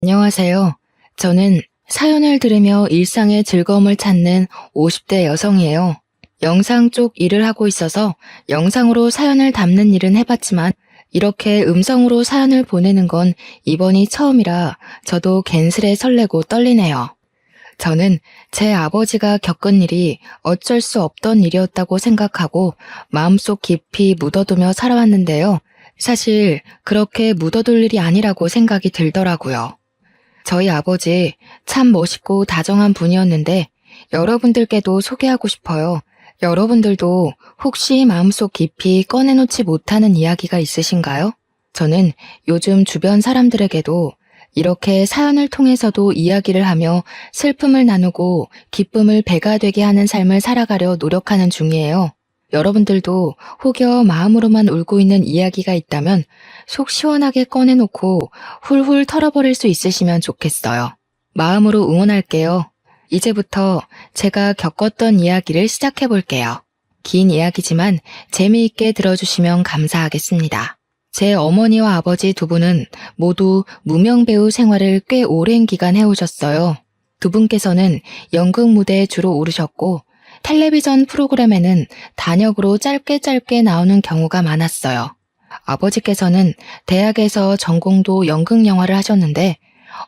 안녕하세요. 저는 사연을 들으며 일상의 즐거움을 찾는 50대 여성이에요. 영상 쪽 일을 하고 있어서 영상으로 사연을 담는 일은 해봤지만 이렇게 음성으로 사연을 보내는 건 이번이 처음이라 저도 괜스레 설레고 떨리네요. 저는 제 아버지가 겪은 일이 어쩔 수 없던 일이었다고 생각하고 마음속 깊이 묻어두며 살아왔는데요. 사실 그렇게 묻어둘 일이 아니라고 생각이 들더라고요. 저희 아버지 참 멋있고 다정한 분이었는데 여러분들께도 소개하고 싶어요. 여러분들도 혹시 마음속 깊이 꺼내놓지 못하는 이야기가 있으신가요? 저는 요즘 주변 사람들에게도 이렇게 사연을 통해서도 이야기를 하며 슬픔을 나누고 기쁨을 배가 되게 하는 삶을 살아가려 노력하는 중이에요. 여러분들도 혹여 마음으로만 울고 있는 이야기가 있다면 속 시원하게 꺼내놓고 훌훌 털어버릴 수 있으시면 좋겠어요. 마음으로 응원할게요. 이제부터 제가 겪었던 이야기를 시작해볼게요. 긴 이야기지만 재미있게 들어주시면 감사하겠습니다. 제 어머니와 아버지 두 분은 모두 무명배우 생활을 꽤 오랜 기간 해오셨어요. 두 분께서는 연극 무대에 주로 오르셨고 텔레비전 프로그램에는 단역으로 짧게 나오는 경우가 많았어요. 아버지께서는 대학에서 전공도 연극 영화를 하셨는데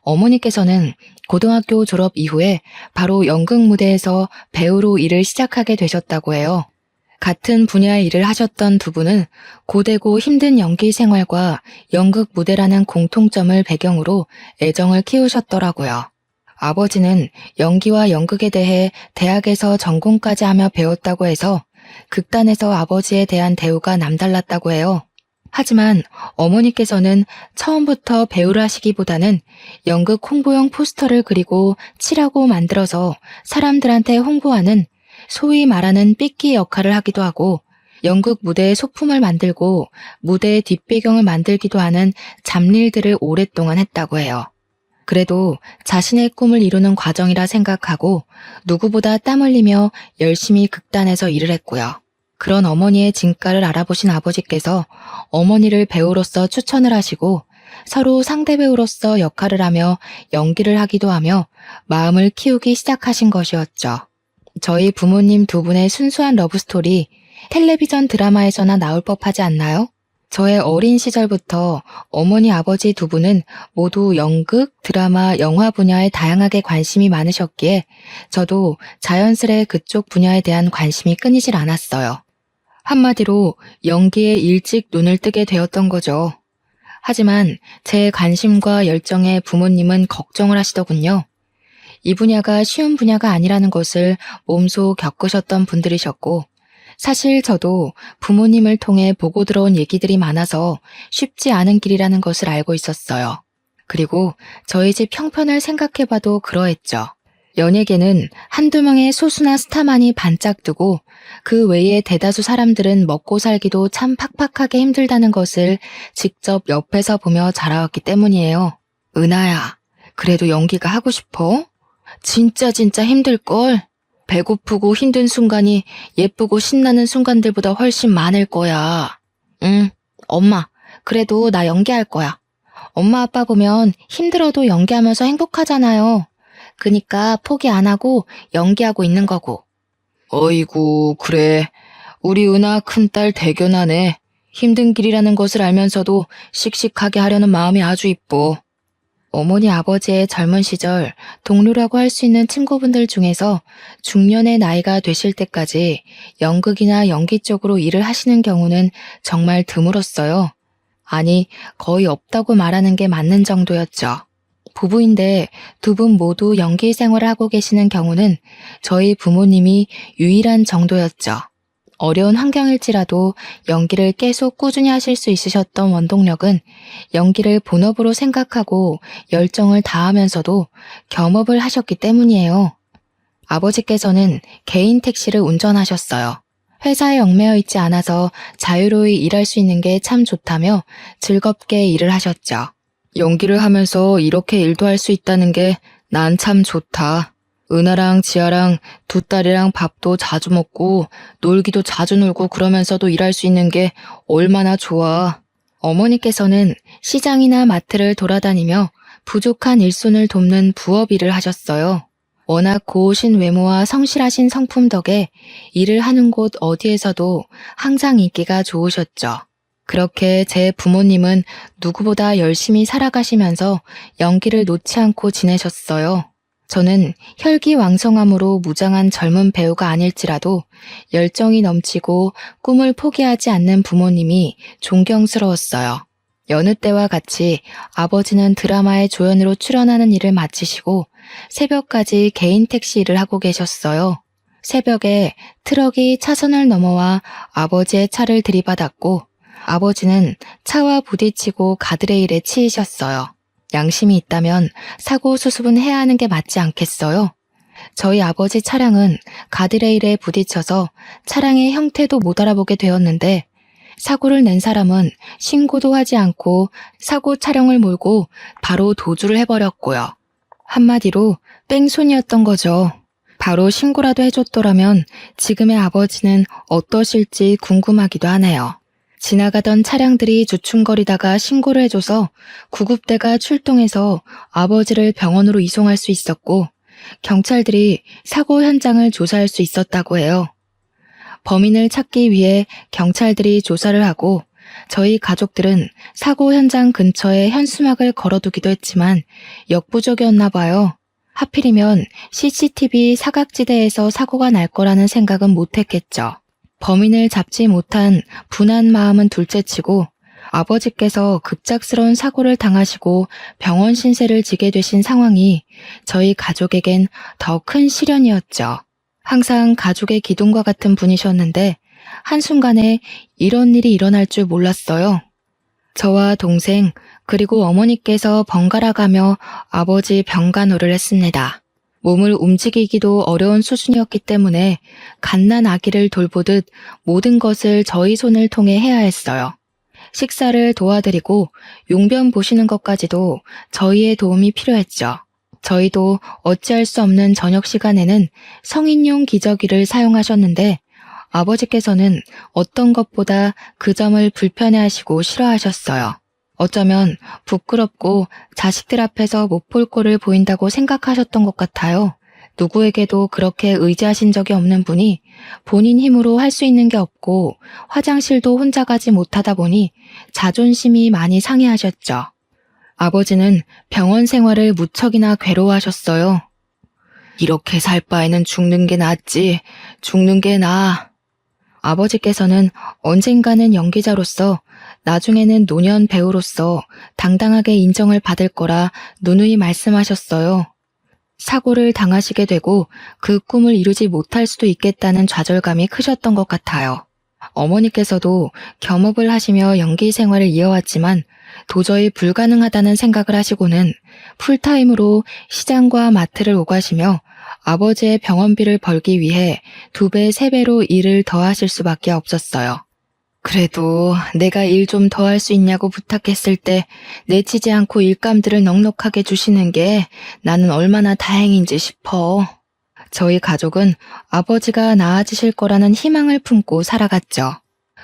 어머니께서는 고등학교 졸업 이후에 바로 연극 무대에서 배우로 일을 시작하게 되셨다고 해요. 같은 분야의 일을 하셨던 두 분은 고되고 힘든 연기 생활과 연극 무대라는 공통점을 배경으로 애정을 키우셨더라고요. 아버지는 연기와 연극에 대해 대학에서 전공까지 하며 배웠다고 해서 극단에서 아버지에 대한 대우가 남달랐다고 해요. 하지만 어머니께서는 처음부터 배우를 하시기보다는 연극 홍보용 포스터를 그리고 칠하고 만들어서 사람들한테 홍보하는 소위 말하는 삐끼 역할을 하기도 하고 연극 무대의 소품을 만들고 무대의 뒷배경을 만들기도 하는 잡일들을 오랫동안 했다고 해요. 그래도 자신의 꿈을 이루는 과정이라 생각하고 누구보다 땀 흘리며 열심히 극단에서 일을 했고요. 그런 어머니의 진가를 알아보신 아버지께서 어머니를 배우로서 추천을 하시고 서로 상대 배우로서 역할을 하며 연기를 하기도 하며 마음을 키우기 시작하신 것이었죠. 저희 부모님 두 분의 순수한 러브스토리 텔레비전 드라마에서나 나올 법하지 않나요? 저의 어린 시절부터 어머니 아버지 두 분은 모두 연극, 드라마, 영화 분야에 다양하게 관심이 많으셨기에 저도 자연스레 그쪽 분야에 대한 관심이 끊이질 않았어요. 한마디로 연기에 일찍 눈을 뜨게 되었던 거죠. 하지만 제 관심과 열정에 부모님은 걱정을 하시더군요. 이 분야가 쉬운 분야가 아니라는 것을 몸소 겪으셨던 분들이셨고 사실 저도 부모님을 통해 보고 들어온 얘기들이 많아서 쉽지 않은 길이라는 것을 알고 있었어요. 그리고 저희 집 형편을 생각해봐도 그러했죠. 연예계는 한두 명의 소수나 스타만이 반짝 뜨고 그 외에 대다수 사람들은 먹고 살기도 참 팍팍하게 힘들다는 것을 직접 옆에서 보며 자라왔기 때문이에요. 은하야, 그래도 연기가 하고 싶어? 진짜 힘들걸? 배고프고 힘든 순간이 예쁘고 신나는 순간들보다 훨씬 많을 거야. 응, 엄마, 그래도 나 연기할 거야. 엄마 아빠 보면 힘들어도 연기하면서 행복하잖아요. 그니까 포기 안 하고 연기하고 있는 거고. 어이구, 그래. 우리 은하 큰딸 대견하네. 힘든 길이라는 것을 알면서도 씩씩하게 하려는 마음이 아주 이뻐. 어머니 아버지의 젊은 시절 동료라고 할 수 있는 친구분들 중에서 중년의 나이가 되실 때까지 연극이나 연기 쪽으로 일을 하시는 경우는 정말 드물었어요. 아니, 거의 없다고 말하는 게 맞는 정도였죠. 부부인데 두 분 모두 연기 생활을 하고 계시는 경우는 저희 부모님이 유일한 정도였죠. 어려운 환경일지라도 연기를 계속 꾸준히 하실 수 있으셨던 원동력은 연기를 본업으로 생각하고 열정을 다하면서도 겸업을 하셨기 때문이에요. 아버지께서는 개인 택시를 운전하셨어요. 회사에 얽매여 있지 않아서 자유로이 일할 수 있는 게 참 좋다며 즐겁게 일을 하셨죠. 연기를 하면서 이렇게 일도 할 수 있다는 게 난 참 좋다. 은하랑 지아랑 두 딸이랑 밥도 자주 먹고 놀기도 자주 놀고 그러면서도 일할 수 있는 게 얼마나 좋아. 어머니께서는 시장이나 마트를 돌아다니며 부족한 일손을 돕는 부업 일을 하셨어요. 워낙 고우신 외모와 성실하신 성품 덕에 일을 하는 곳 어디에서도 항상 인기가 좋으셨죠. 그렇게 제 부모님은 누구보다 열심히 살아가시면서 연기를 놓지 않고 지내셨어요. 저는 혈기왕성함으로 무장한 젊은 배우가 아닐지라도 열정이 넘치고 꿈을 포기하지 않는 부모님이 존경스러웠어요. 여느 때와 같이 아버지는 드라마의 조연으로 출연하는 일을 마치시고 새벽까지 개인 택시 일을 하고 계셨어요. 새벽에 트럭이 차선을 넘어와 아버지의 차를 들이받았고 아버지는 차와 부딪히고 가드레일에 치이셨어요. 양심이 있다면 사고 수습은 해야 하는 게 맞지 않겠어요? 저희 아버지 차량은 가드레일에 부딪혀서 차량의 형태도 못 알아보게 되었는데 사고를 낸 사람은 신고도 하지 않고 사고 차량을 몰고 바로 도주를 해버렸고요. 한마디로 뺑소니였던 거죠. 바로 신고라도 해줬더라면 지금의 아버지는 어떠실지 궁금하기도 하네요. 지나가던 차량들이 주춤거리다가 신고를 해줘서 구급대가 출동해서 아버지를 병원으로 이송할 수 있었고 경찰들이 사고 현장을 조사할 수 있었다고 해요. 범인을 찾기 위해 경찰들이 조사를 하고 저희 가족들은 사고 현장 근처에 현수막을 걸어두기도 했지만 역부족이었나 봐요. 하필이면 CCTV 사각지대에서 사고가 날 거라는 생각은 못했겠죠. 범인을 잡지 못한 분한 마음은 둘째치고 아버지께서 급작스러운 사고를 당하시고 병원 신세를 지게 되신 상황이 저희 가족에겐 더 큰 시련이었죠. 항상 가족의 기둥과 같은 분이셨는데 한순간에 이런 일이 일어날 줄 몰랐어요. 저와 동생 그리고 어머니께서 번갈아 가며 아버지 병간호를 했습니다. 몸을 움직이기도 어려운 수준이었기 때문에 갓난 아기를 돌보듯 모든 것을 저희 손을 통해 해야 했어요. 식사를 도와드리고 용변 보시는 것까지도 저희의 도움이 필요했죠. 저희도 어찌할 수 없는 저녁 시간에는 성인용 기저귀를 사용하셨는데 아버지께서는 어떤 것보다 그 점을 불편해하시고 싫어하셨어요. 어쩌면 부끄럽고 자식들 앞에서 못 볼 꼴을 보인다고 생각하셨던 것 같아요. 누구에게도 그렇게 의지하신 적이 없는 분이 본인 힘으로 할 수 있는 게 없고 화장실도 혼자 가지 못하다 보니 자존심이 많이 상해하셨죠. 아버지는 병원 생활을 무척이나 괴로워하셨어요. 이렇게 살 바에는 죽는 게 낫지, 죽는 게 나아. 아버지께서는 언젠가는 연기자로서 나중에는 노년 배우로서 당당하게 인정을 받을 거라 누누이 말씀하셨어요. 사고를 당하시게 되고 그 꿈을 이루지 못할 수도 있겠다는 좌절감이 크셨던 것 같아요. 어머니께서도 겸업을 하시며 연기 생활을 이어왔지만 도저히 불가능하다는 생각을 하시고는 풀타임으로 시장과 마트를 오가시며 아버지의 병원비를 벌기 위해 2배, 3배로 일을 더 하실 수밖에 없었어요. 그래도 내가 일 좀 더 할 수 있냐고 부탁했을 때 내치지 않고 일감들을 넉넉하게 주시는 게 나는 얼마나 다행인지 싶어. 저희 가족은 아버지가 나아지실 거라는 희망을 품고 살아갔죠.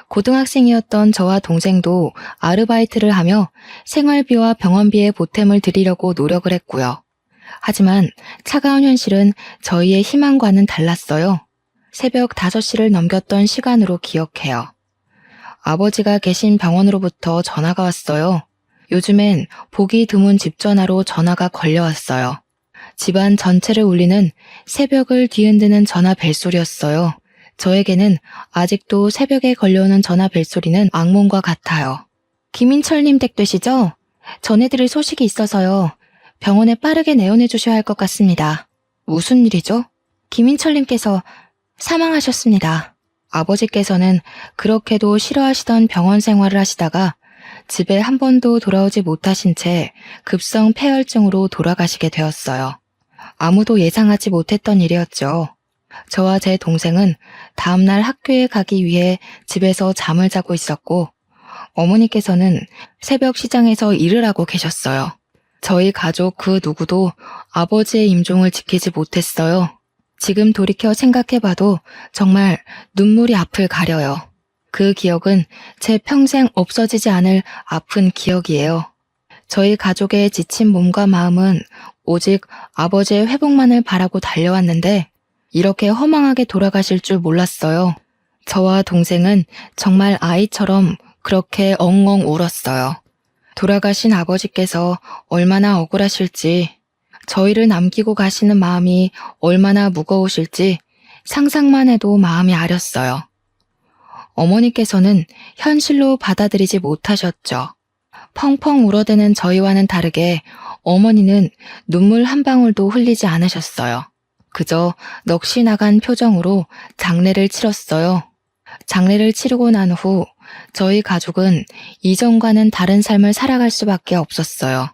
고등학생이었던 저와 동생도 아르바이트를 하며 생활비와 병원비에 보탬을 드리려고 노력을 했고요. 하지만 차가운 현실은 저희의 희망과는 달랐어요. 새벽 5시를 넘겼던 시간으로 기억해요. 아버지가 계신 병원으로부터 전화가 왔어요. 요즘엔 보기 드문 집 전화로 전화가 걸려왔어요. 집안 전체를 울리는 새벽을 뒤흔드는 전화 벨소리였어요. 저에게는 아직도 새벽에 걸려오는 전화 벨소리는 악몽과 같아요. 김인철님 댁 되시죠? 전해드릴 소식이 있어서요. 병원에 빠르게 내원해 주셔야 할 것 같습니다. 무슨 일이죠? 김인철님께서 사망하셨습니다. 아버지께서는 그렇게도 싫어하시던 병원 생활을 하시다가 집에 한 번도 돌아오지 못하신 채 급성 폐혈증으로 돌아가시게 되었어요. 아무도 예상하지 못했던 일이었죠. 저와 제 동생은 다음날 학교에 가기 위해 집에서 잠을 자고 있었고 어머니께서는 새벽 시장에서 일을 하고 계셨어요. 저희 가족 그 누구도 아버지의 임종을 지키지 못했어요. 지금 돌이켜 생각해봐도 정말 눈물이 앞을 가려요. 그 기억은 제 평생 없어지지 않을 아픈 기억이에요. 저희 가족의 지친 몸과 마음은 오직 아버지의 회복만을 바라고 달려왔는데 이렇게 허망하게 돌아가실 줄 몰랐어요. 저와 동생은 정말 아이처럼 그렇게 엉엉 울었어요. 돌아가신 아버지께서 얼마나 억울하실지, 저희를 남기고 가시는 마음이 얼마나 무거우실지 상상만 해도 마음이 아렸어요. 어머니께서는 현실로 받아들이지 못하셨죠. 펑펑 울어대는 저희와는 다르게 어머니는 눈물 한 방울도 흘리지 않으셨어요. 그저 넋이 나간 표정으로 장례를 치렀어요. 장례를 치르고 난 후 저희 가족은 이전과는 다른 삶을 살아갈 수밖에 없었어요.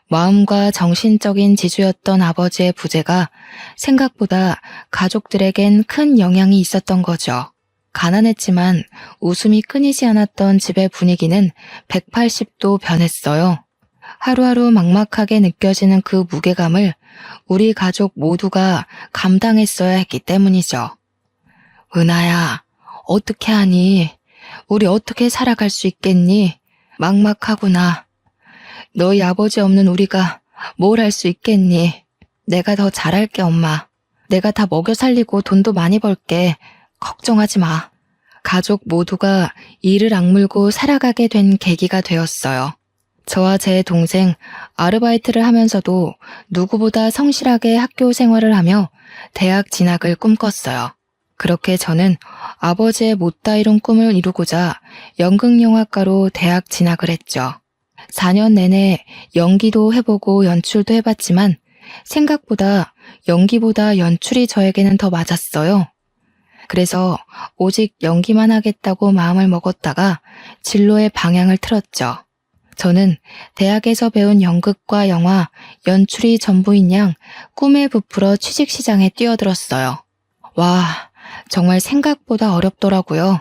마음과 정신적인 지주였던 아버지의 부재가 생각보다 가족들에겐 큰 영향이 있었던 거죠. 가난했지만 웃음이 끊이지 않았던 집의 분위기는 180도 변했어요. 하루하루 막막하게 느껴지는 그 무게감을 우리 가족 모두가 감당했어야 했기 때문이죠. 은하야, 어떻게 하니? 우리 어떻게 살아갈 수 있겠니? 막막하구나. 너희 아버지 없는 우리가 뭘 할 수 있겠니? 내가 더 잘할게, 엄마. 내가 다 먹여 살리고 돈도 많이 벌게. 걱정하지 마. 가족 모두가 이를 악물고 살아가게 된 계기가 되었어요. 저와 제 동생 아르바이트를 하면서도 누구보다 성실하게 학교 생활을 하며 대학 진학을 꿈꿨어요. 그렇게 저는 아버지의 못다 이룬 꿈을 이루고자 연극영화과로 대학 진학을 했죠. 4년 내내 연기도 해보고 연출도 해봤지만 생각보다 연기보다 연출이 저에게는 더 맞았어요. 그래서 오직 연기만 하겠다고 마음을 먹었다가 진로의 방향을 틀었죠. 저는 대학에서 배운 연극과 영화, 연출이 전부인 양 꿈에 부풀어 취직시장에 뛰어들었어요. 와, 정말 생각보다 어렵더라고요.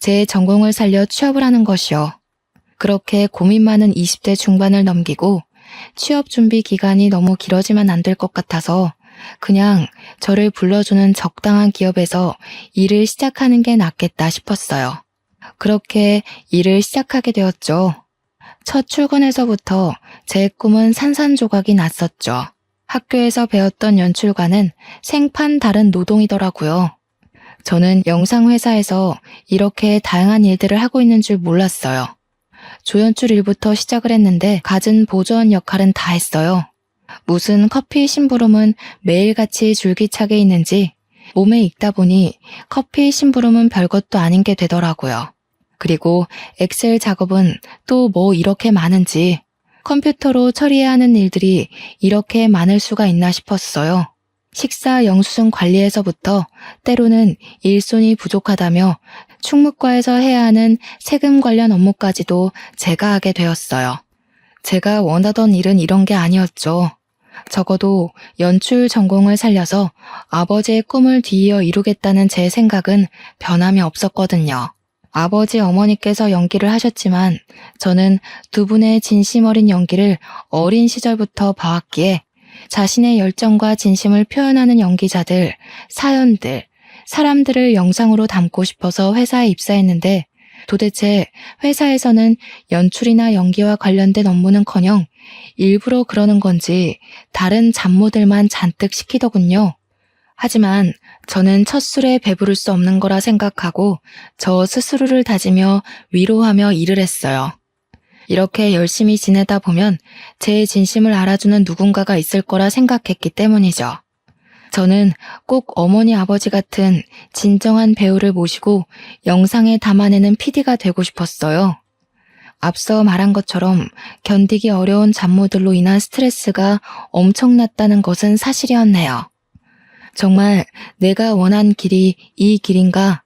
제 전공을 살려 취업을 하는 것이요. 그렇게 고민 많은 20대 중반을 넘기고 취업 준비 기간이 너무 길어지면 안 될 것 같아서 그냥 저를 불러주는 적당한 기업에서 일을 시작하는 게 낫겠다 싶었어요. 그렇게 일을 시작하게 되었죠. 첫 출근에서부터 제 꿈은 산산조각이 났었죠. 학교에서 배웠던 연출과는 생판 다른 노동이더라고요. 저는 영상회사에서 이렇게 다양한 일들을 하고 있는 줄 몰랐어요. 조연출 일부터 시작을 했는데 갖은 보조원 역할은 다 했어요. 무슨 커피 심부름은 매일같이 줄기차게 있는지 몸에 익다 보니 커피 심부름은 별것도 아닌 게 되더라고요. 그리고 엑셀 작업은 또 뭐 이렇게 많은지 컴퓨터로 처리해야 하는 일들이 이렇게 많을 수가 있나 싶었어요. 식사 영수증 관리에서부터 때로는 일손이 부족하다며 충무과에서 해야 하는 세금 관련 업무까지도 제가 하게 되었어요. 제가 원하던 일은 이런 게 아니었죠. 적어도 연출 전공을 살려서 아버지의 꿈을 뒤이어 이루겠다는 제 생각은 변함이 없었거든요. 아버지 어머니께서 연기를 하셨지만 저는 두 분의 진심 어린 연기를 어린 시절부터 봐왔기에 자신의 열정과 진심을 표현하는 연기자들, 사연들, 사람들을 영상으로 담고 싶어서 회사에 입사했는데 도대체 회사에서는 연출이나 연기와 관련된 업무는커녕 일부러 그러는 건지 다른 잡모들만 잔뜩 시키더군요. 하지만 저는 첫 술에 배부를 수 없는 거라 생각하고 저 스스로를 다지며 위로하며 일을 했어요. 이렇게 열심히 지내다 보면 제 진심을 알아주는 누군가가 있을 거라 생각했기 때문이죠. 저는 꼭 어머니 아버지 같은 진정한 배우를 모시고 영상에 담아내는 PD가 되고 싶었어요. 앞서 말한 것처럼 견디기 어려운 잡모들로 인한 스트레스가 엄청났다는 것은 사실이었네요. 정말 내가 원한 길이 이 길인가?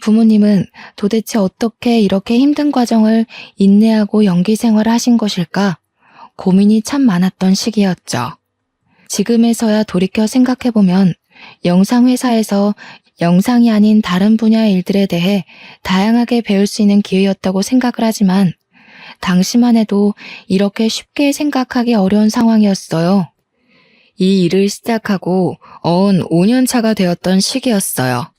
부모님은 도대체 어떻게 이렇게 힘든 과정을 인내하고 연기 생활을 하신 것일까? 고민이 참 많았던 시기였죠. 지금에서야 돌이켜 생각해보면 영상회사에서 영상이 아닌 다른 분야의 일들에 대해 다양하게 배울 수 있는 기회였다고 생각을 하지만 당시만 해도 이렇게 쉽게 생각하기 어려운 상황이었어요. 이 일을 시작하고 5년 차가 되었던 시기였어요.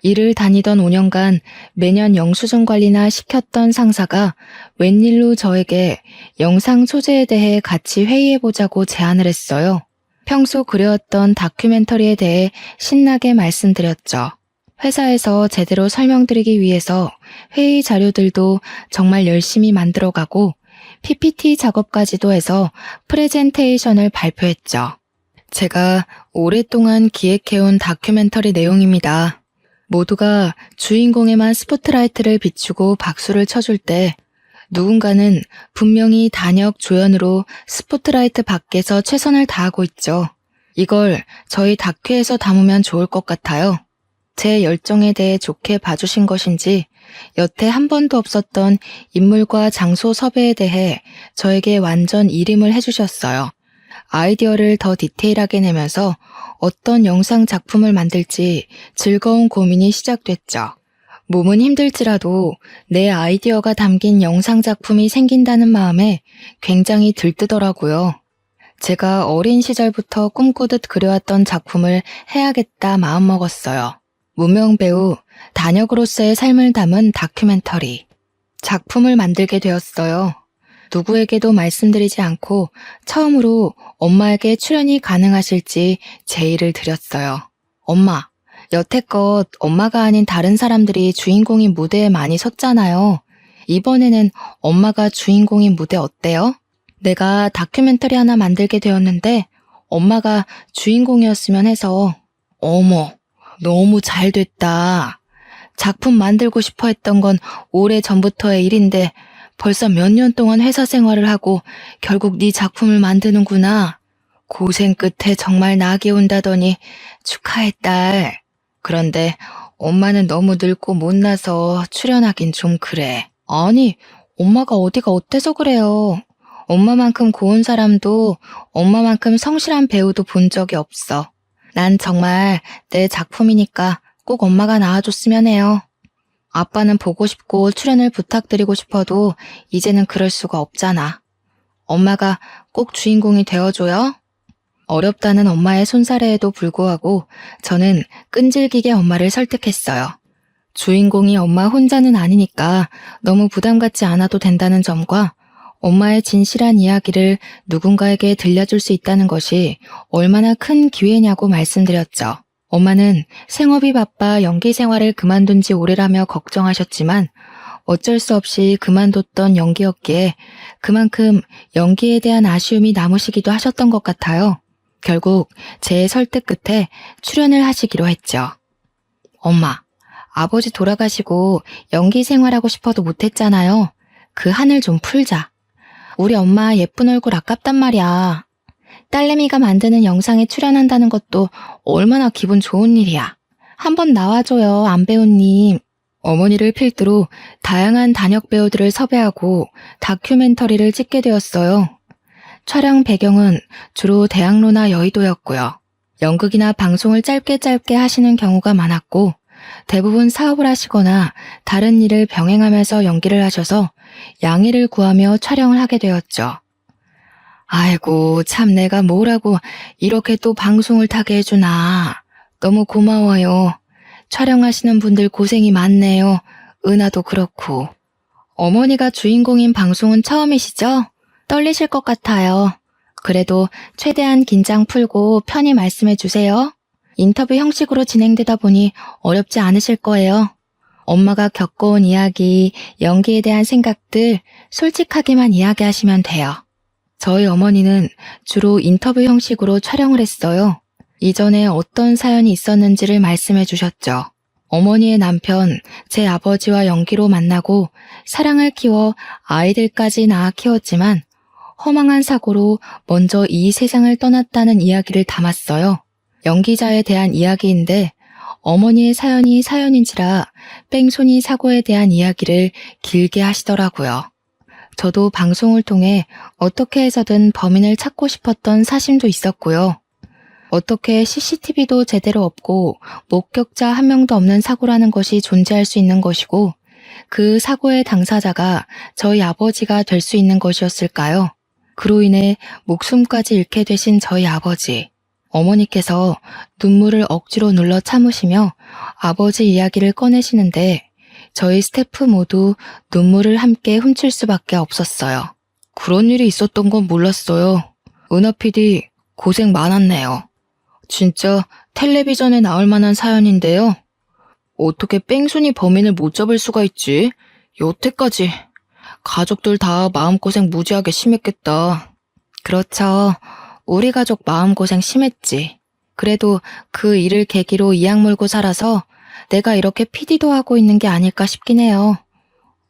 일을 다니던 5년간 매년 영수증 관리나 시켰던 상사가 웬일로 저에게 영상 소재에 대해 같이 회의해보자고 제안을 했어요. 평소 그려왔던 다큐멘터리에 대해 신나게 말씀드렸죠. 회사에서 제대로 설명드리기 위해서 회의 자료들도 정말 열심히 만들어가고 PPT 작업까지도 해서 프레젠테이션을 발표했죠. 제가 오랫동안 기획해온 다큐멘터리 내용입니다. 모두가 주인공에만 스포트라이트를 비추고 박수를 쳐줄 때 누군가는 분명히 단역 조연으로 스포트라이트 밖에서 최선을 다하고 있죠. 이걸 저희 다큐에서 담으면 좋을 것 같아요. 제 열정에 대해 좋게 봐주신 것인지 여태 한 번도 없었던 인물과 장소 섭외에 대해 저에게 완전 일임을 해주셨어요. 아이디어를 더 디테일하게 내면서 어떤 영상 작품을 만들지 즐거운 고민이 시작됐죠. 몸은 힘들지라도 내 아이디어가 담긴 영상 작품이 생긴다는 마음에 굉장히 들뜨더라고요. 제가 어린 시절부터 꿈꾸듯 그려왔던 작품을 해야겠다 마음먹었어요. 무명 배우 단역으로서의 삶을 담은 다큐멘터리. 작품을 만들게 되었어요. 누구에게도 말씀드리지 않고 처음으로 엄마에게 출연이 가능하실지 제의를 드렸어요. 엄마, 여태껏 엄마가 아닌 다른 사람들이 주인공인 무대에 많이 섰잖아요. 이번에는 엄마가 주인공인 무대 어때요? 내가 다큐멘터리 하나 만들게 되었는데 엄마가 주인공이었으면 해서. 어머, 너무 잘 됐다. 작품 만들고 싶어 했던 건 오래 전부터의 일인데 벌써 몇 년 동안 회사 생활을 하고 결국 네 작품을 만드는구나. 고생 끝에 정말 낙이 온다더니 축하해 딸. 그런데 엄마는 너무 늙고 못나서 출연하긴 좀 그래. 아니, 엄마가 어디가 어때서 그래요. 엄마만큼 고운 사람도 엄마만큼 성실한 배우도 본 적이 없어. 난 정말 내 작품이니까 꼭 엄마가 나와줬으면 해요. 아빠는 보고 싶고 출연을 부탁드리고 싶어도 이제는 그럴 수가 없잖아. 엄마가 꼭 주인공이 되어줘요. 어렵다는 엄마의 손사래에도 불구하고 저는 끈질기게 엄마를 설득했어요. 주인공이 엄마 혼자는 아니니까 너무 부담 갖지 않아도 된다는 점과 엄마의 진실한 이야기를 누군가에게 들려줄 수 있다는 것이 얼마나 큰 기회냐고 말씀드렸죠. 엄마는 생업이 바빠 연기 생활을 그만둔 지 오래라며 걱정하셨지만 어쩔 수 없이 그만뒀던 연기였기에 그만큼 연기에 대한 아쉬움이 남으시기도 하셨던 것 같아요. 결국 제 설득 끝에 출연을 하시기로 했죠. 엄마, 아버지 돌아가시고 연기 생활하고 싶어도 못했잖아요. 그 한을 좀 풀자. 우리 엄마 예쁜 얼굴 아깝단 말이야. 딸내미가 만드는 영상에 출연한다는 것도 얼마나 기분 좋은 일이야. 한번 나와줘요, 안배우님. 어머니를 필두로 다양한 단역 배우들을 섭외하고 다큐멘터리를 찍게 되었어요. 촬영 배경은 주로 대학로나 여의도였고요. 연극이나 방송을 짧게 하시는 경우가 많았고 대부분 사업을 하시거나 다른 일을 병행하면서 연기를 하셔서 양해를 구하며 촬영을 하게 되었죠. 아이고, 참 내가 뭐라고 이렇게 또 방송을 타게 해주나. 너무 고마워요. 촬영하시는 분들 고생이 많네요. 은하도 그렇고. 어머니가 주인공인 방송은 처음이시죠? 떨리실 것 같아요. 그래도 최대한 긴장 풀고 편히 말씀해 주세요. 인터뷰 형식으로 진행되다 보니 어렵지 않으실 거예요. 엄마가 겪어온 이야기, 연기에 대한 생각들 솔직하게만 이야기하시면 돼요. 저희 어머니는 주로 인터뷰 형식으로 촬영을 했어요. 이전에 어떤 사연이 있었는지를 말씀해 주셨죠. 어머니의 남편, 제 아버지와 연기로 만나고 사랑을 키워 아이들까지 낳아 키웠지만 허망한 사고로 먼저 이 세상을 떠났다는 이야기를 담았어요. 연기자에 대한 이야기인데 어머니의 사연이 사연인지라 뺑소니 사고에 대한 이야기를 길게 하시더라고요. 저도 방송을 통해 어떻게 해서든 범인을 찾고 싶었던 사심도 있었고요. 어떻게 CCTV도 제대로 없고 목격자 한 명도 없는 사고라는 것이 존재할 수 있는 것이고 그 사고의 당사자가 저희 아버지가 될 수 있는 것이었을까요? 그로 인해 목숨까지 잃게 되신 저희 아버지. 어머니께서 눈물을 억지로 눌러 참으시며 아버지 이야기를 꺼내시는데 저희 스태프 모두 눈물을 함께 훔칠 수밖에 없었어요. 그런 일이 있었던 건 몰랐어요. 은하 PD 고생 많았네요. 진짜 텔레비전에 나올 만한 사연인데요. 어떻게 뺑소니 범인을 못 잡을 수가 있지? 여태까지. 가족들 다 마음고생 무지하게 심했겠다. 그렇죠. 우리 가족 마음고생 심했지. 그래도 그 일을 계기로 이악 물고 살아서 내가 이렇게 PD도 하고 있는 게 아닐까 싶긴 해요.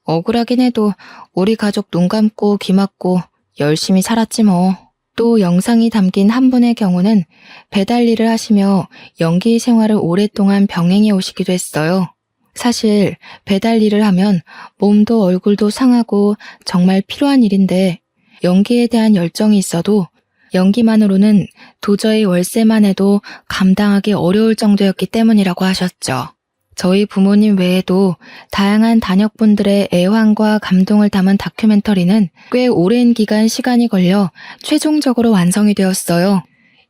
억울하긴 해도 우리 가족 눈 감고 귀 막고 열심히 살았지 뭐. 또 영상이 담긴 한 분의 경우는 배달 일을 하시며 연기 생활을 오랫동안 병행해 오시기도 했어요. 사실 배달 일을 하면 몸도 얼굴도 상하고 정말 필요한 일인데 연기에 대한 열정이 있어도 연기만으로는 도저히 월세만 해도 감당하기 어려울 정도였기 때문이라고 하셨죠. 저희 부모님 외에도 다양한 단역분들의 애환과 감동을 담은 다큐멘터리는 꽤 오랜 기간 시간이 걸려 최종적으로 완성이 되었어요.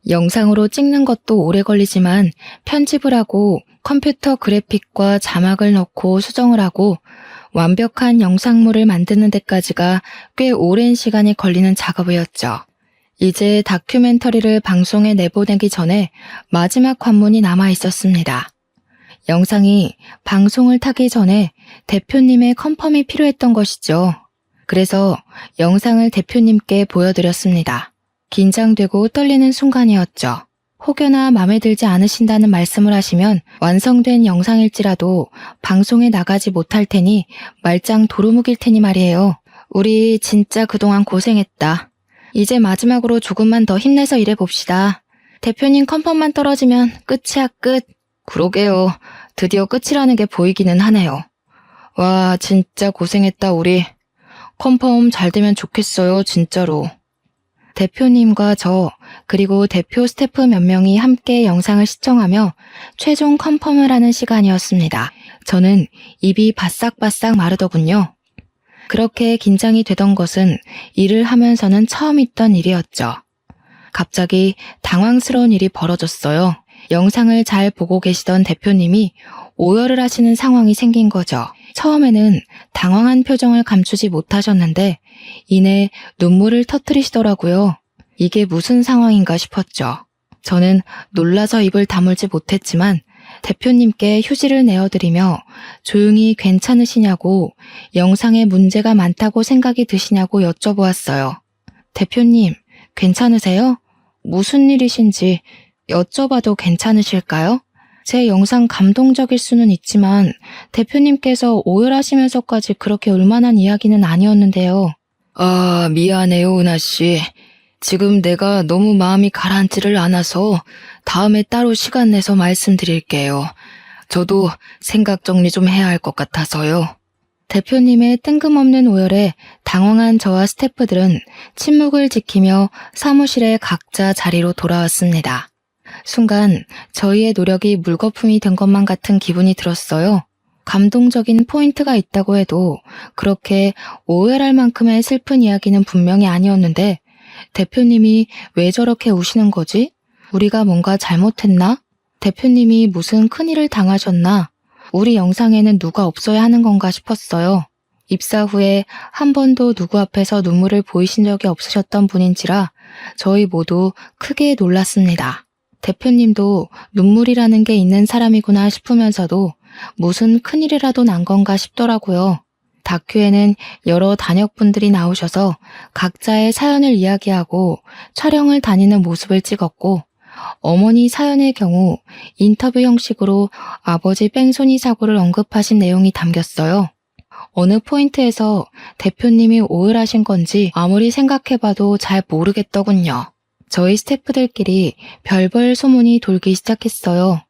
영상으로 찍는 것도 오래 걸리지만 편집을 하고 컴퓨터 그래픽과 자막을 넣고 수정을 하고 완벽한 영상물을 만드는 데까지가 꽤 오랜 시간이 걸리는 작업이었죠. 이제 다큐멘터리를 방송에 내보내기 전에 마지막 관문이 남아 있었습니다. 영상이 방송을 타기 전에 대표님의 컨펌이 필요했던 것이죠. 그래서 영상을 대표님께 보여드렸습니다. 긴장되고 떨리는 순간이었죠. 혹여나 마음에 들지 않으신다는 말씀을 하시면 완성된 영상일지라도 방송에 나가지 못할 테니 말짱 도루묵일 테니 말이에요. 우리 진짜 그동안 고생했다. 이제 마지막으로 조금만 더 힘내서 일해봅시다. 대표님 컨펌만 떨어지면 끝이야 끝. 그러게요. 드디어 끝이라는 게 보이기는 하네요. 와, 진짜 고생했다 우리. 컨펌 잘 되면 좋겠어요, 진짜로. 대표님과 저 그리고 대표 스태프 몇 명이 함께 영상을 시청하며 최종 컨펌을 하는 시간이었습니다. 저는 입이 바싹바싹 마르더군요. 그렇게 긴장이 되던 것은 일을 하면서는 처음 있던 일이었죠. 갑자기 당황스러운 일이 벌어졌어요. 영상을 잘 보고 계시던 대표님이 오열을 하시는 상황이 생긴 거죠. 처음에는 당황한 표정을 감추지 못하셨는데 이내 눈물을 터뜨리시더라고요. 이게 무슨 상황인가 싶었죠. 저는 놀라서 입을 다물지 못했지만 대표님께 휴지를 내어드리며 조용히 괜찮으시냐고 영상에 문제가 많다고 생각이 드시냐고 여쭤보았어요. 대표님, 괜찮으세요? 무슨 일이신지 여쭤봐도 괜찮으실까요? 제 영상 감동적일 수는 있지만 대표님께서 오열하시면서까지 그렇게 얼만한 이야기는 아니었는데요. 아, 미안해요, 은하씨. 지금 내가 너무 마음이 가라앉지를 않아서 다음에 따로 시간 내서 말씀드릴게요. 저도 생각 정리 좀 해야 할 것 같아서요. 대표님의 뜬금없는 오열에 당황한 저와 스태프들은 침묵을 지키며 사무실에 각자 자리로 돌아왔습니다. 순간 저희의 노력이 물거품이 된 것만 같은 기분이 들었어요. 감동적인 포인트가 있다고 해도 그렇게 오해할 만큼의 슬픈 이야기는 분명히 아니었는데 대표님이 왜 저렇게 우시는 거지? 우리가 뭔가 잘못했나? 대표님이 무슨 큰일을 당하셨나? 우리 영상에는 누가 없어야 하는 건가 싶었어요. 입사 후에 한 번도 누구 앞에서 눈물을 보이신 적이 없으셨던 분인지라 저희 모두 크게 놀랐습니다. 대표님도 눈물이라는 게 있는 사람이구나 싶으면서도 무슨 큰일이라도 난 건가 싶더라고요. 다큐에는 여러 단역분들이 나오셔서 각자의 사연을 이야기하고 촬영을 다니는 모습을 찍었고 어머니 사연의 경우 인터뷰 형식으로 아버지 뺑소니 사고를 언급하신 내용이 담겼어요. 어느 포인트에서 대표님이 오열하신 건지 아무리 생각해봐도 잘 모르겠더군요. 저희 스태프들끼리 별별 소문이 돌기 시작했어요.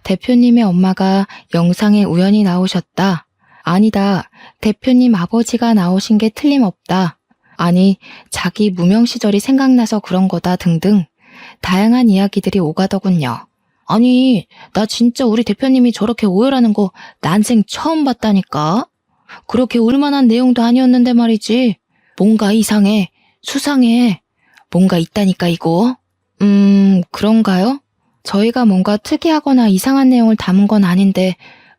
대표님의 엄마가 영상에 우연히 나오셨다. 아니다. 대표님 아버지가 나오신 게 틀림없다. 아니, 자기 무명 시절이 생각나서 그런 거다 등등 다양한 이야기들이 오가더군요. 아니, 나 진짜 우리 대표님이 저렇게 오열하는 거 난생 처음 봤다니까. 그렇게 울만한 내용도 아니었는데 말이지. 뭔가 이상해. 수상해. 뭔가 있다니까 이거. 그런가요? 저희가 뭔가 특이하거나 이상한 내용을 담은 건 아닌데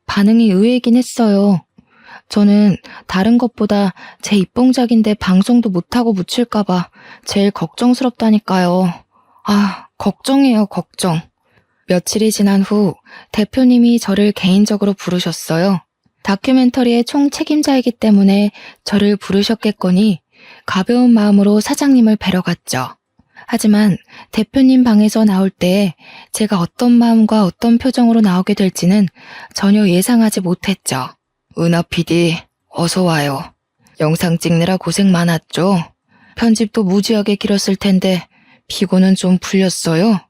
반응이 의외이긴 했어요. 저는 다른 것보다 제 입봉작인데 방송도 못하고 묻힐까봐 제일 걱정스럽다니까요. 아, 걱정이에요, 걱정. 며칠이 지난 후 대표님이 저를 개인적으로 부르셨어요. 다큐멘터리의 총 책임자이기 때문에 저를 부르셨겠거니 가벼운 마음으로 사장님을 뵈러 갔죠. 하지만 대표님 방에서 나올 때 제가 어떤 마음과 어떤 표정으로 나오게 될지는 전혀 예상하지 못했죠. 은하 PD, 어서 와요. 영상 찍느라 고생 많았죠? 편집도 무지하게 길었을 텐데 피곤은 좀 풀렸어요?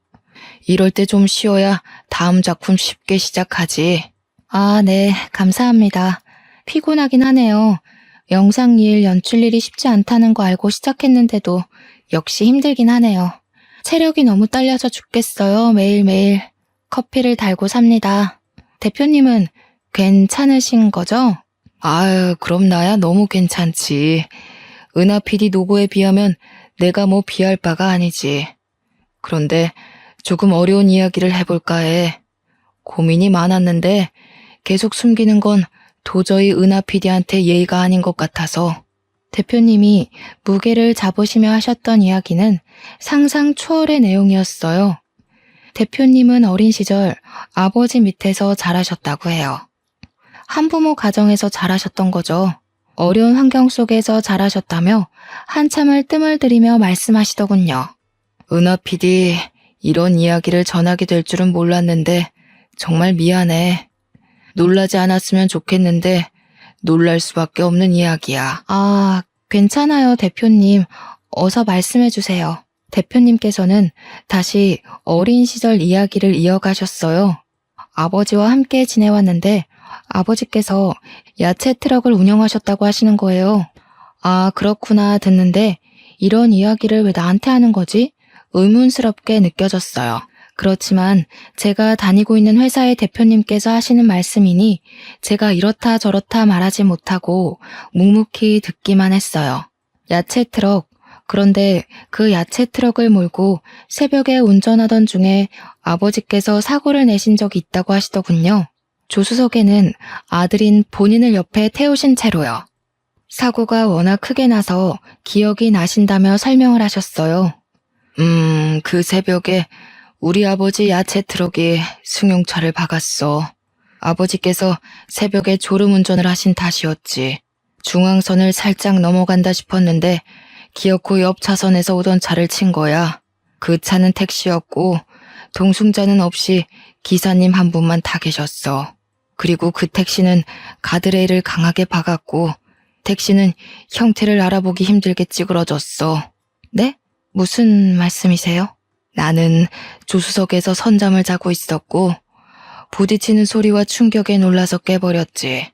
이럴 때 좀 쉬어야 다음 작품 쉽게 시작하지. 아, 네, 감사합니다. 피곤하긴 하네요. 영상 일, 연출 일이 쉽지 않다는 거 알고 시작했는데도 역시 힘들긴 하네요. 체력이 너무 딸려서 죽겠어요, 매일매일. 커피를 달고 삽니다. 대표님은 괜찮으신 거죠? 아유, 그럼 나야 너무 괜찮지. 은하 PD 노고에 비하면 내가 뭐 비할 바가 아니지. 그런데 조금 어려운 이야기를 해볼까 해. 고민이 많았는데 계속 숨기는 건 도저히 은하 PD한테 예의가 아닌 것 같아서. 대표님이 무게를 잡으시며 하셨던 이야기는 상상 초월의 내용이었어요. 대표님은 어린 시절 아버지 밑에서 자라셨다고 해요. 한부모 가정에서 자라셨던 거죠. 어려운 환경 속에서 자라셨다며 한참을 뜸을 들이며 말씀하시더군요. 은하 PD, 이런 이야기를 전하게 될 줄은 몰랐는데 정말 미안해. 놀라지 않았으면 좋겠는데 놀랄 수밖에 없는 이야기야. 아, 괜찮아요, 대표님. 어서 말씀해 주세요. 대표님께서는 다시 어린 시절 이야기를 이어가셨어요. 아버지와 함께 지내왔는데 아버지께서 야채 트럭을 운영하셨다고 하시는 거예요. 아, 그렇구나 듣는데 이런 이야기를 왜 나한테 하는 거지? 의문스럽게 느껴졌어요. 그렇지만 제가 다니고 있는 회사의 대표님께서 하시는 말씀이니 제가 이렇다 저렇다 말하지 못하고 묵묵히 듣기만 했어요. 야채 트럭. 그런데 그 야채 트럭을 몰고 새벽에 운전하던 중에 아버지께서 사고를 내신 적이 있다고 하시더군요. 조수석에는 아들인 본인을 옆에 태우신 채로요. 사고가 워낙 크게 나서 기억이 나신다며 설명을 하셨어요. 그 새벽에 우리 아버지 야채 트럭이 승용차를 박았어. 아버지께서 새벽에 졸음운전을 하신 탓이었지. 중앙선을 살짝 넘어간다 싶었는데 기어코 옆 차선에서 오던 차를 친 거야. 그 차는 택시였고 동승자는 없이 기사님 한 분만 타 계셨어. 그리고 그 택시는 가드레일을 강하게 박았고 택시는 형태를 알아보기 힘들게 찌그러졌어. 네? 무슨 말씀이세요? 나는 조수석에서 선잠을 자고 있었고 부딪히는 소리와 충격에 놀라서 깨버렸지.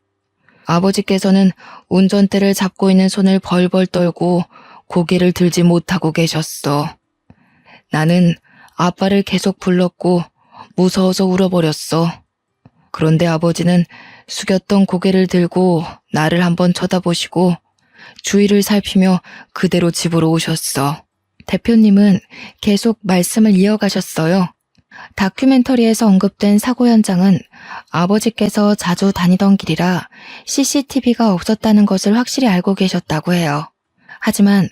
아버지께서는 운전대를 잡고 있는 손을 벌벌 떨고 고개를 들지 못하고 계셨어. 나는 아빠를 계속 불렀고 무서워서 울어버렸어. 그런데 아버지는 숙였던 고개를 들고 나를 한번 쳐다보시고 주위를 살피며 그대로 집으로 오셨어. 대표님은 계속 말씀을 이어가셨어요. 다큐멘터리에서 언급된 사고 현장은 아버지께서 자주 다니던 길이라 CCTV가 없었다는 것을 확실히 알고 계셨다고 해요. 하지만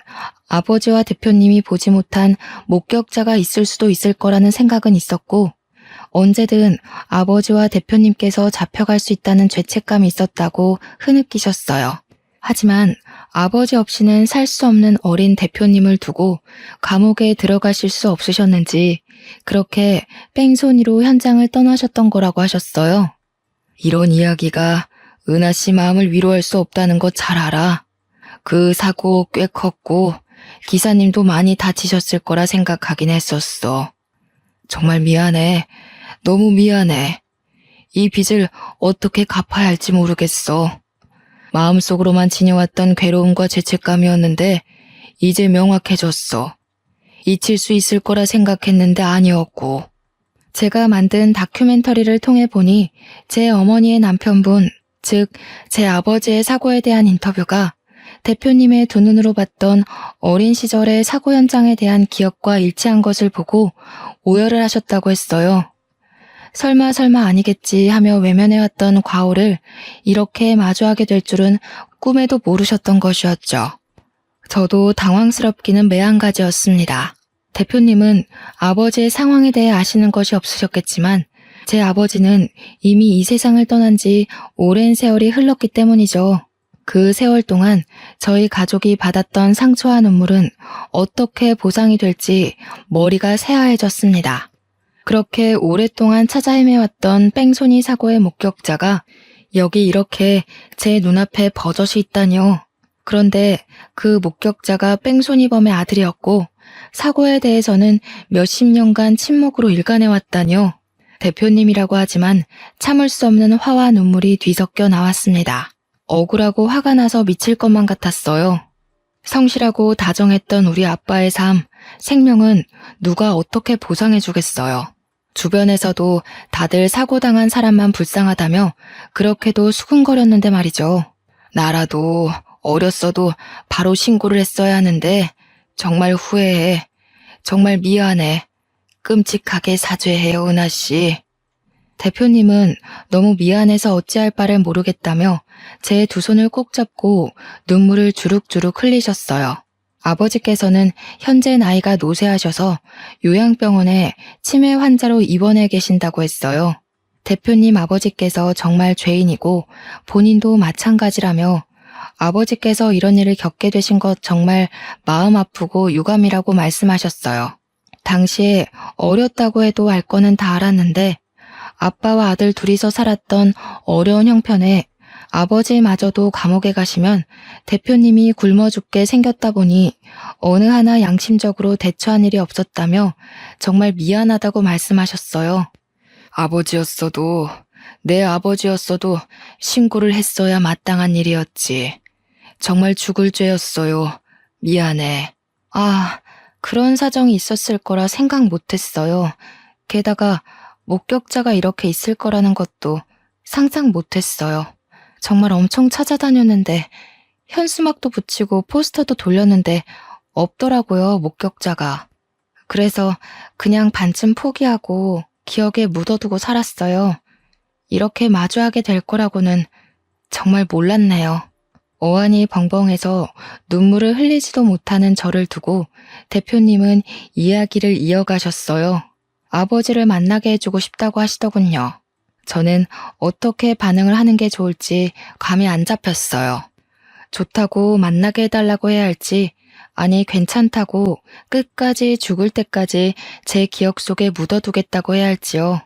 아버지와 대표님이 보지 못한 목격자가 있을 수도 있을 거라는 생각은 있었고 언제든 아버지와 대표님께서 잡혀갈 수 있다는 죄책감이 있었다고 흐느끼셨어요. 하지만 아버지 없이는 살 수 없는 어린 대표님을 두고 감옥에 들어가실 수 없으셨는지 그렇게 뺑소니로 현장을 떠나셨던 거라고 하셨어요. 이런 이야기가 은하 씨 마음을 위로할 수 없다는 거 잘 알아. 그 사고 꽤 컸고 기사님도 많이 다치셨을 거라 생각하긴 했었어. 정말 미안해. 너무 미안해. 이 빚을 어떻게 갚아야 할지 모르겠어. 마음속으로만 지녀왔던 괴로움과 죄책감이었는데 이제 명확해졌어. 잊힐 수 있을 거라 생각했는데 아니었고. 제가 만든 다큐멘터리를 통해 보니 제 어머니의 남편분, 즉 제 아버지의 사고에 대한 인터뷰가 대표님의 두 눈으로 봤던 어린 시절의 사고 현장에 대한 기억과 일치한 것을 보고 오열을 하셨다고 했어요. 설마 아니겠지 하며 외면해왔던 과오를 이렇게 마주하게 될 줄은 꿈에도 모르셨던 것이었죠. 저도 당황스럽기는 매한가지였습니다. 대표님은 아버지의 상황에 대해 아시는 것이 없으셨겠지만 제 아버지는 이미 이 세상을 떠난 지 오랜 세월이 흘렀기 때문이죠. 그 세월 동안 저희 가족이 받았던 상처와 눈물은 어떻게 보상이 될지 머리가 새하얘졌습니다. 그렇게 오랫동안 찾아 헤매왔던 뺑소니 사고의 목격자가 여기 이렇게 제 눈앞에 버젓이 있다니요. 그런데 그 목격자가 뺑소니범의 아들이었고 사고에 대해서는 몇십 년간 침묵으로 일관해왔다니요. 대표님이라고 하지만 참을 수 없는 화와 눈물이 뒤섞여 나왔습니다. 억울하고 화가 나서 미칠 것만 같았어요. 성실하고 다정했던 우리 아빠의 삶, 생명은 누가 어떻게 보상해주겠어요. 주변에서도 다들 사고당한 사람만 불쌍하다며 그렇게도 수군거렸는데 말이죠. 나라도 어렸어도 바로 신고를 했어야 하는데 정말 후회해. 정말 미안해. 끔찍하게 사죄해요, 은하씨. 대표님은 너무 미안해서 어찌할 바를 모르겠다며 제 두 손을 꼭 잡고 눈물을 주룩주룩 흘리셨어요. 아버지께서는 현재 나이가 노쇠하셔서 요양병원에 치매 환자로 입원해 계신다고 했어요. 대표님 아버지께서 정말 죄인이고 본인도 마찬가지라며 아버지께서 이런 일을 겪게 되신 것 정말 마음 아프고 유감이라고 말씀하셨어요. 당시에 어렸다고 해도 알 거는 다 알았는데 아빠와 아들 둘이서 살았던 어려운 형편에 아버지마저도 감옥에 가시면 대표님이 굶어 죽게 생겼다 보니 어느 하나 양심적으로 대처한 일이 없었다며 정말 미안하다고 말씀하셨어요. 아버지였어도 내 아버지였어도 신고를 했어야 마땅한 일이었지. 정말 죽을 죄였어요. 미안해. 아, 그런 사정이 있었을 거라 생각 못했어요. 게다가 목격자가 이렇게 있을 거라는 것도 상상 못했어요. 정말 엄청 찾아다녔는데 현수막도 붙이고 포스터도 돌렸는데 없더라고요, 목격자가. 그래서 그냥 반쯤 포기하고 기억에 묻어두고 살았어요. 이렇게 마주하게 될 거라고는 정말 몰랐네요. 어안이 벙벙해서 눈물을 흘리지도 못하는 저를 두고 대표님은 이야기를 이어가셨어요. 아버지를 만나게 해주고 싶다고 하시더군요. 저는 어떻게 반응을 하는 게 좋을지 감이 안 잡혔어요. 좋다고 만나게 해달라고 해야 할지, 아니 괜찮다고 끝까지 죽을 때까지 제 기억 속에 묻어두겠다고 해야 할지요.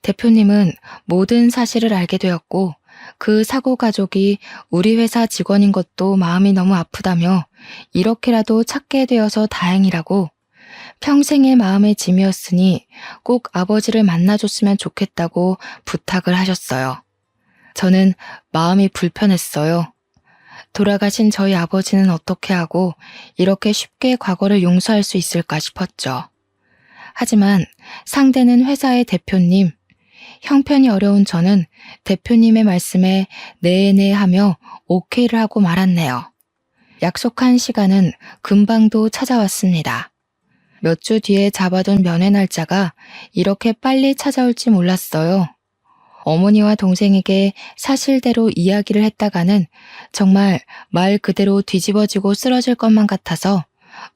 대표님은 모든 사실을 알게 되었고 그 사고 가족이 우리 회사 직원인 것도 마음이 너무 아프다며 이렇게라도 찾게 되어서 다행이라고 평생의 마음의 짐이었으니 꼭 아버지를 만나줬으면 좋겠다고 부탁을 하셨어요. 저는 마음이 불편했어요. 돌아가신 저희 아버지는 어떻게 하고 이렇게 쉽게 과거를 용서할 수 있을까 싶었죠. 하지만 상대는 회사의 대표님, 형편이 어려운 저는 대표님의 말씀에 네네 하며 오케이를 하고 말았네요. 약속한 시간은 금방도 찾아왔습니다. 몇 주 뒤에 잡아둔 면회 날짜가 이렇게 빨리 찾아올지 몰랐어요. 어머니와 동생에게 사실대로 이야기를 했다가는 정말 말 그대로 뒤집어지고 쓰러질 것만 같아서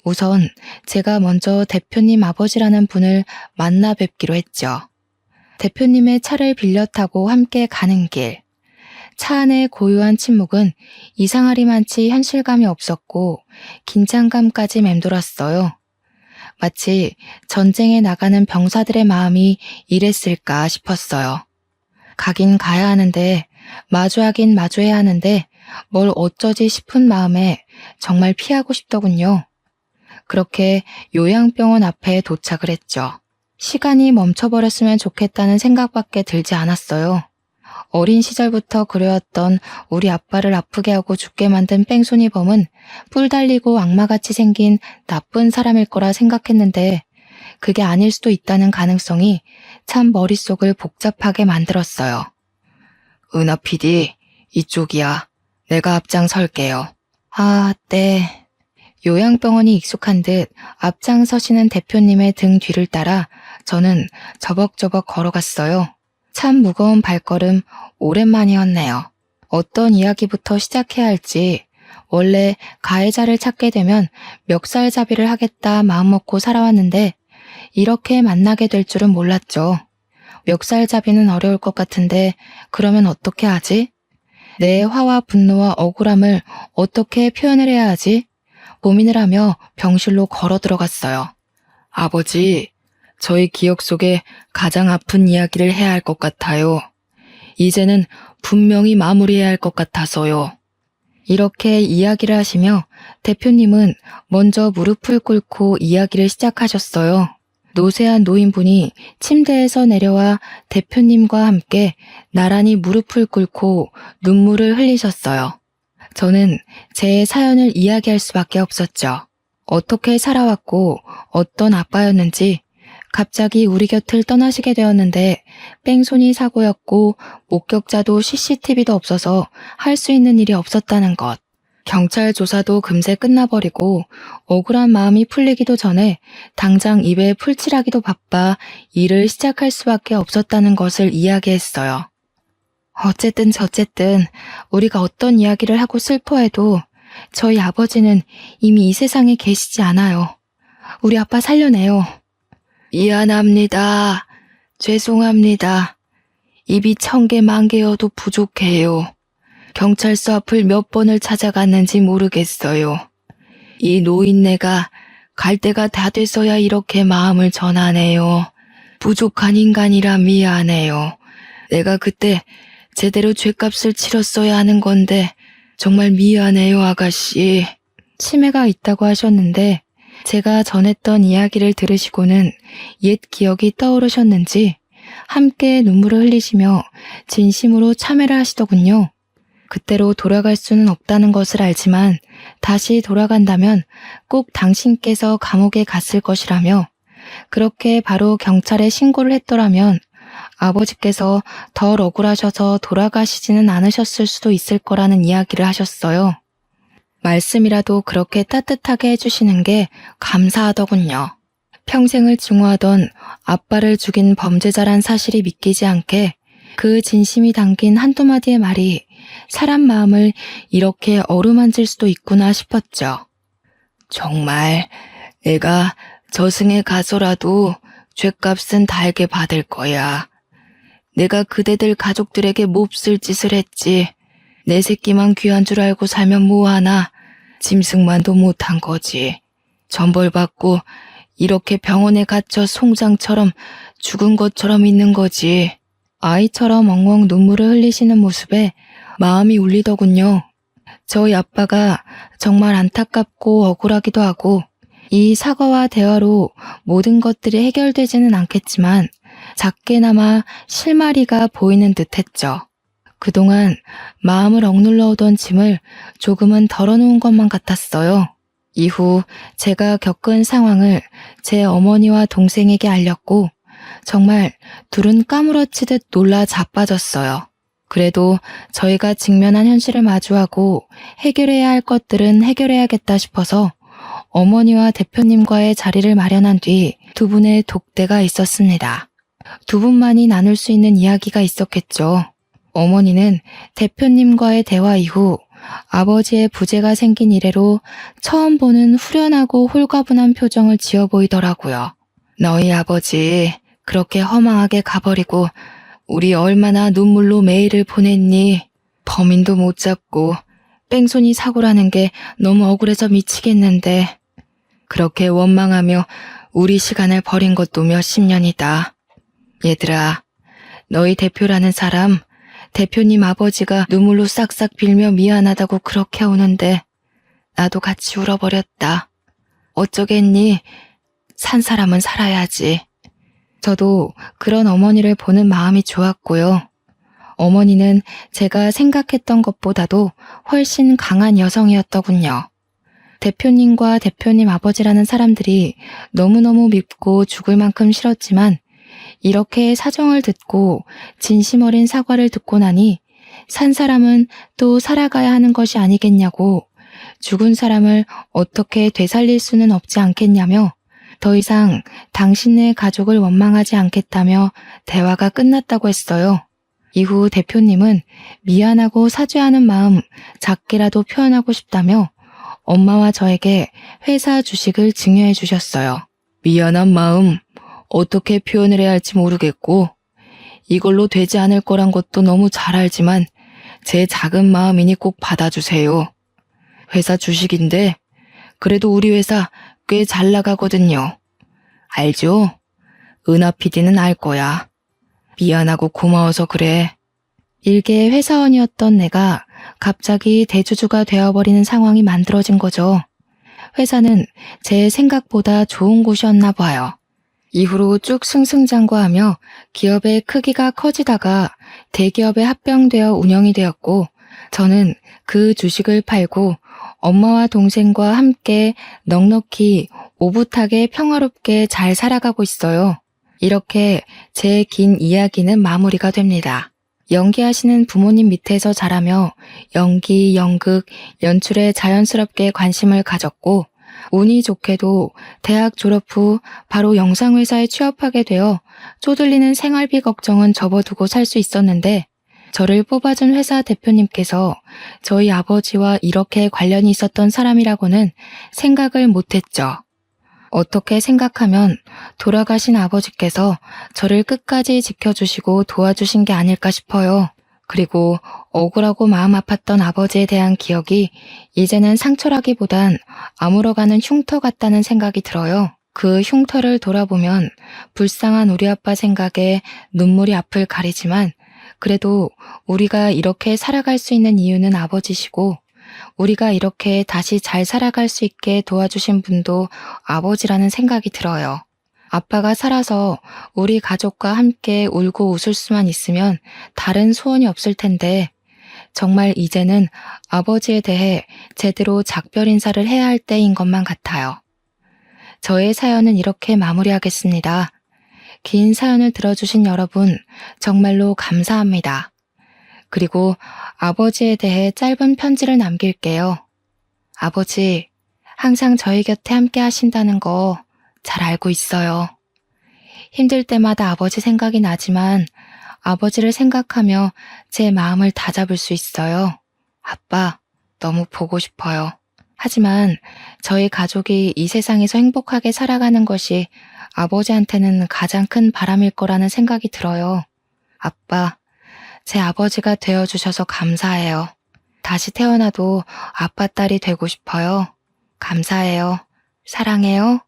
우선 제가 먼저 대표님 아버지라는 분을 만나 뵙기로 했죠. 대표님의 차를 빌려 타고 함께 가는 길. 차 안의 고요한 침묵은 이상하리만치 현실감이 없었고 긴장감까지 맴돌았어요. 마치 전쟁에 나가는 병사들의 마음이 이랬을까 싶었어요. 가긴 가야 하는데 마주하긴 마주해야 하는데 뭘 어쩌지 싶은 마음에 정말 피하고 싶더군요. 그렇게 요양병원 앞에 도착을 했죠. 시간이 멈춰버렸으면 좋겠다는 생각밖에 들지 않았어요. 어린 시절부터 그려왔던 우리 아빠를 아프게 하고 죽게 만든 뺑소니범은 뿔 달리고 악마같이 생긴 나쁜 사람일 거라 생각했는데 그게 아닐 수도 있다는 가능성이 참 머릿속을 복잡하게 만들었어요. 은하 PD, 이쪽이야. 내가 앞장설게요. 아, 네. 요양병원이 익숙한 듯 앞장서시는 대표님의 등 뒤를 따라 저는 저벅저벅 걸어갔어요. 참 무거운 발걸음 오랜만이었네요. 어떤 이야기부터 시작해야 할지 원래 가해자를 찾게 되면 멱살잡이를 하겠다 마음먹고 살아왔는데 이렇게 만나게 될 줄은 몰랐죠. 멱살잡이는 어려울 것 같은데 그러면 어떻게 하지? 내 화와 분노와 억울함을 어떻게 표현을 해야 하지? 고민을 하며 병실로 걸어 들어갔어요. 아버지, 저희 기억 속에 가장 아픈 이야기를 해야 할 것 같아요. 이제는 분명히 마무리해야 할 것 같아서요. 이렇게 이야기를 하시며 대표님은 먼저 무릎을 꿇고 이야기를 시작하셨어요. 노쇠한 노인분이 침대에서 내려와 대표님과 함께 나란히 무릎을 꿇고 눈물을 흘리셨어요. 저는 제 사연을 이야기할 수밖에 없었죠. 어떻게 살아왔고 어떤 아빠였는지 갑자기 우리 곁을 떠나시게 되었는데 뺑소니 사고였고 목격자도 CCTV도 없어서 할 수 있는 일이 없었다는 것. 경찰 조사도 금세 끝나버리고 억울한 마음이 풀리기도 전에 당장 입에 풀칠하기도 바빠 일을 시작할 수밖에 없었다는 것을 이야기했어요. 어쨌든 저쨌든 우리가 어떤 이야기를 하고 슬퍼해도 저희 아버지는 이미 이 세상에 계시지 않아요. 우리 아빠 살려내요. 미안합니다. 죄송합니다. 입이 1000개 만개여도 부족해요. 경찰서 앞을 몇 번을 찾아갔는지 모르겠어요. 이 노인네가 갈 때가 다 돼서야 이렇게 마음을 전하네요. 부족한 인간이라 미안해요. 내가 그때 제대로 죗값을 치렀어야 하는 건데 정말 미안해요, 아가씨. 치매가 있다고 하셨는데 제가 전했던 이야기를 들으시고는 옛 기억이 떠오르셨는지 함께 눈물을 흘리시며 진심으로 참회를 하시더군요. 그때로 돌아갈 수는 없다는 것을 알지만 다시 돌아간다면 꼭 당신께서 감옥에 갔을 것이라며 그렇게 바로 경찰에 신고를 했더라면 아버지께서 덜 억울하셔서 돌아가시지는 않으셨을 수도 있을 거라는 이야기를 하셨어요. 말씀이라도 그렇게 따뜻하게 해주시는 게 감사하더군요. 평생을 증오하던 아빠를 죽인 범죄자란 사실이 믿기지 않게 그 진심이 담긴 한두 마디의 말이 사람 마음을 이렇게 어루만질 수도 있구나 싶었죠. 정말 내가 저승에 가서라도 죗값은 달게 받을 거야. 내가 그대들 가족들에게 몹쓸 짓을 했지. 내 새끼만 귀한 줄 알고 살면 뭐하나. 짐승만도 못한 거지. 전벌받고 이렇게 병원에 갇혀 송장처럼 죽은 것처럼 있는 거지. 아이처럼 엉엉 눈물을 흘리시는 모습에 마음이 울리더군요. 저희 아빠가 정말 안타깝고 억울하기도 하고 이 사과와 대화로 모든 것들이 해결되지는 않겠지만 작게나마 실마리가 보이는 듯했죠. 그동안 마음을 억눌러 오던 짐을 조금은 덜어놓은 것만 같았어요. 이후 제가 겪은 상황을 제 어머니와 동생에게 알렸고 정말 둘은 까무러치듯 놀라 자빠졌어요. 그래도 저희가 직면한 현실을 마주하고 해결해야 할 것들은 해결해야겠다 싶어서 어머니와 대표님과의 자리를 마련한 뒤 두 분의 독대가 있었습니다. 두 분만이 나눌 수 있는 이야기가 있었겠죠. 어머니는 대표님과의 대화 이후 아버지의 부재가 생긴 이래로 처음 보는 후련하고 홀가분한 표정을 지어 보이더라고요. 너희 아버지 그렇게 허망하게 가버리고 우리 얼마나 눈물로 매일을 보냈니? 범인도 못 잡고 뺑소니 사고라는 게 너무 억울해서 미치겠는데 그렇게 원망하며 우리 시간을 버린 것도 몇십 년이다. 얘들아, 너희 대표라는 사람 대표님 아버지가 눈물로 싹싹 빌며 미안하다고 그렇게 우는데 나도 같이 울어버렸다. 어쩌겠니? 산 사람은 살아야지. 저도 그런 어머니를 보는 마음이 좋았고요. 어머니는 제가 생각했던 것보다도 훨씬 강한 여성이었더군요. 대표님과 대표님 아버지라는 사람들이 너무너무 밉고 죽을 만큼 싫었지만 이렇게 사정을 듣고 진심 어린 사과를 듣고 나니 산 사람은 또 살아가야 하는 것이 아니겠냐고 죽은 사람을 어떻게 되살릴 수는 없지 않겠냐며 더 이상 당신네 가족을 원망하지 않겠다며 대화가 끝났다고 했어요. 이후 대표님은 미안하고 사죄하는 마음 작게라도 표현하고 싶다며 엄마와 저에게 회사 주식을 증여해 주셨어요. 미안한 마음 어떻게 표현을 해야 할지 모르겠고 이걸로 되지 않을 거란 것도 너무 잘 알지만 제 작은 마음이니 꼭 받아주세요. 회사 주식인데 그래도 우리 회사 꽤 잘 나가거든요. 알죠? 은하 PD는 알 거야. 미안하고 고마워서 그래. 일개 회사원이었던 내가 갑자기 대주주가 되어버리는 상황이 만들어진 거죠. 회사는 제 생각보다 좋은 곳이었나 봐요. 이후로 쭉 승승장구하며 기업의 크기가 커지다가 대기업에 합병되어 운영이 되었고 저는 그 주식을 팔고 엄마와 동생과 함께 넉넉히 오붓하게 평화롭게 잘 살아가고 있어요. 이렇게 제 긴 이야기는 마무리가 됩니다. 연기하시는 부모님 밑에서 자라며 연기, 연극, 연출에 자연스럽게 관심을 가졌고 운이 좋게도 대학 졸업 후 바로 영상회사에 취업하게 되어 쪼들리는 생활비 걱정은 접어두고 살 수 있었는데 저를 뽑아준 회사 대표님께서 저희 아버지와 이렇게 관련이 있었던 사람이라고는 생각을 못했죠. 어떻게 생각하면 돌아가신 아버지께서 저를 끝까지 지켜주시고 도와주신 게 아닐까 싶어요. 그리고 억울하고 마음 아팠던 아버지에 대한 기억이 이제는 상처라기보단 아물어가는 흉터 같다는 생각이 들어요. 그 흉터를 돌아보면 불쌍한 우리 아빠 생각에 눈물이 앞을 가리지만 그래도 우리가 이렇게 살아갈 수 있는 이유는 아버지시고 우리가 이렇게 다시 잘 살아갈 수 있게 도와주신 분도 아버지라는 생각이 들어요. 아빠가 살아서 우리 가족과 함께 울고 웃을 수만 있으면 다른 소원이 없을 텐데 정말 이제는 아버지에 대해 제대로 작별 인사를 해야 할 때인 것만 같아요. 저의 사연은 이렇게 마무리하겠습니다. 긴 사연을 들어주신 여러분 정말로 감사합니다. 그리고 아버지에 대해 짧은 편지를 남길게요. 아버지, 항상 저희 곁에 함께 하신다는 거 잘 알고 있어요. 힘들 때마다 아버지 생각이 나지만 아버지를 생각하며 제 마음을 다잡을 수 있어요. 아빠, 너무 보고 싶어요. 하지만 저희 가족이 이 세상에서 행복하게 살아가는 것이 아버지한테는 가장 큰 바람일 거라는 생각이 들어요. 아빠, 제 아버지가 되어주셔서 감사해요. 다시 태어나도 아빠 딸이 되고 싶어요. 감사해요. 사랑해요.